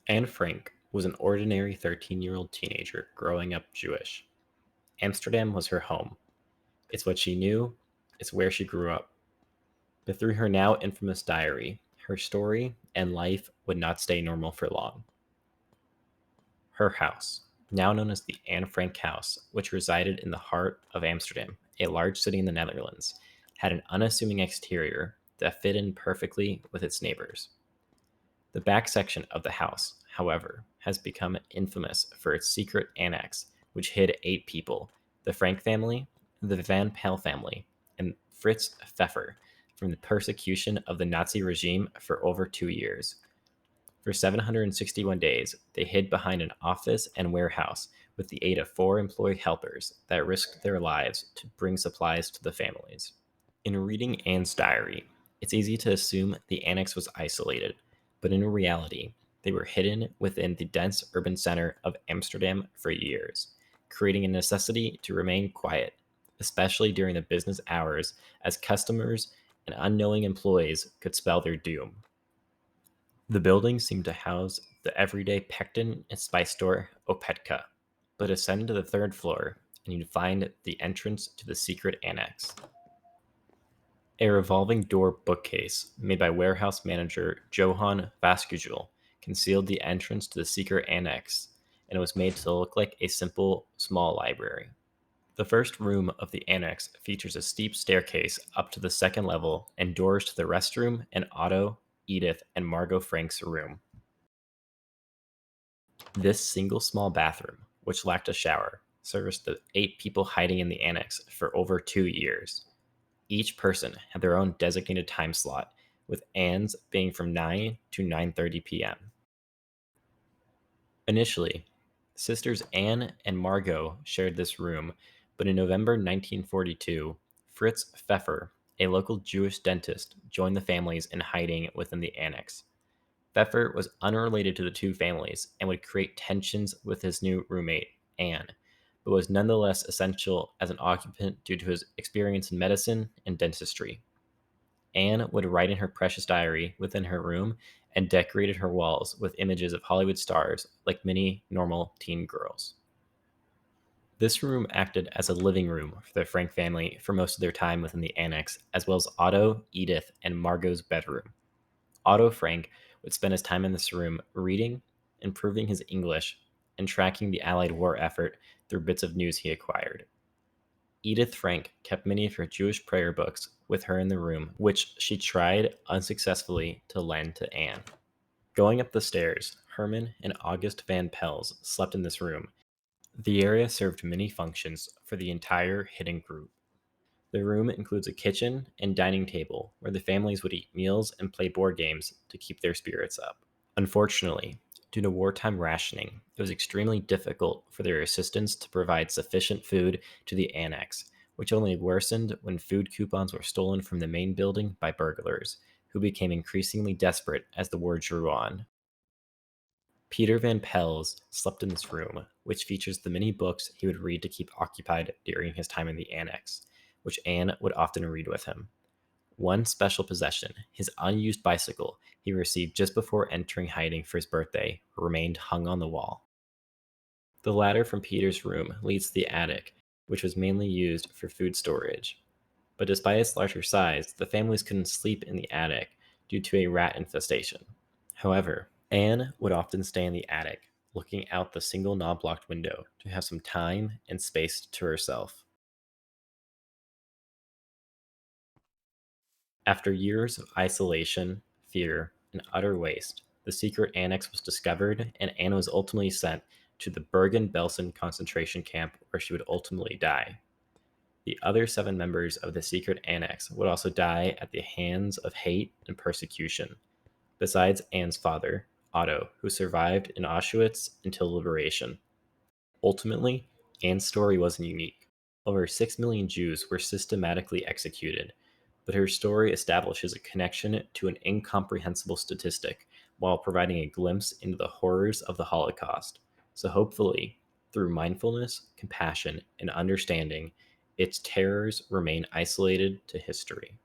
Anne Frank was an ordinary 13-year-old teenager growing up Jewish. Amsterdam was her home. It's what she knew, it's where she grew up. But through her now infamous diary, her story and life would not stay normal for long. Her house, now known as the Anne Frank House, which resided in the heart of Amsterdam, a large city in the Netherlands, had an unassuming exterior that fit in perfectly with its neighbors. The back section of the house, however, has become infamous for its secret annex, which hid 8 people: the Frank family, the Van Pell family, and Fritz Pfeffer, from the persecution of the Nazi regime for over 2 years. For 761 days, they hid behind an office and warehouse with the aid of 4 employee helpers that risked their lives to bring supplies to the families. In reading Anne's diary, it's easy to assume the annex was isolated, but in reality, they were hidden within the dense urban center of Amsterdam for years, creating a necessity to remain quiet, especially during the business hours, as customers and unknowing employees could spell their doom. The building seemed to house the everyday pectin and spice store Opetka, but ascend to the third floor and you'd find the entrance to the secret annex. A revolving door bookcase made by warehouse manager Johann Vaskugel concealed the entrance to the secret annex, and it was made to look like a simple, small library. The first room of the annex features a steep staircase up to the second level and doors to the restroom and Otto, Edith, and Margot Frank's room. This single small bathroom, which lacked a shower, serviced the 8 people hiding in the annex for over 2 years. Each person had their own designated time slot, with Anne's being from 9 to 9:30 p.m. Initially, sisters Anne and Margot shared this room, but in November 1942, Fritz Pfeffer, a local Jewish dentist, joined the families in hiding within the annex. Pfeffer was unrelated to the two families and would create tensions with his new roommate, Anne, but was nonetheless essential as an occupant due to his experience in medicine and dentistry. Anne would write in her precious diary within her room and decorated her walls with images of Hollywood stars like many normal teen girls. This room acted as a living room for the Frank family for most of their time within the annex, as well as Otto, Edith, and Margot's bedroom. Otto Frank would spend his time in this room reading, improving his English, and tracking the Allied war effort through bits of news he acquired. Edith Frank kept many of her Jewish prayer books with her in the room, which she tried unsuccessfully to lend to Anne. Going up the stairs, Herman and August Van Pels slept in this room. The area served many functions for the entire hidden group. The room includes a kitchen and dining table where the families would eat meals and play board games to keep their spirits up. Unfortunately, due to wartime rationing, it was extremely difficult for their assistants to provide sufficient food to the annex, which only worsened when food coupons were stolen from the main building by burglars, who became increasingly desperate as the war drew on. Peter Van Pels slept in this room, which features the many books he would read to keep occupied during his time in the annex, which Anne would often read with him. One special possession, his unused bicycle he received just before entering hiding for his birthday, remained hung on the wall. The ladder from Peter's room leads to the attic, which was mainly used for food storage. But despite its larger size, the families couldn't sleep in the attic due to a rat infestation. However, Anne would often stay in the attic, looking out the single knob locked window to have some time and space to herself. After years of isolation, fear, and utter waste, the secret annex was discovered, and Anne was ultimately sent to the Bergen Belsen concentration camp where she would ultimately die. The other 7 members of the secret annex would also die at the hands of hate and persecution, besides Anne's father, Otto, who survived in Auschwitz until liberation. Ultimately, Anne's story wasn't unique. Over 6 million Jews were systematically executed, but her story establishes a connection to an incomprehensible statistic while providing a glimpse into the horrors of the Holocaust. So, hopefully, through mindfulness, compassion, and understanding, its terrors remain isolated to history.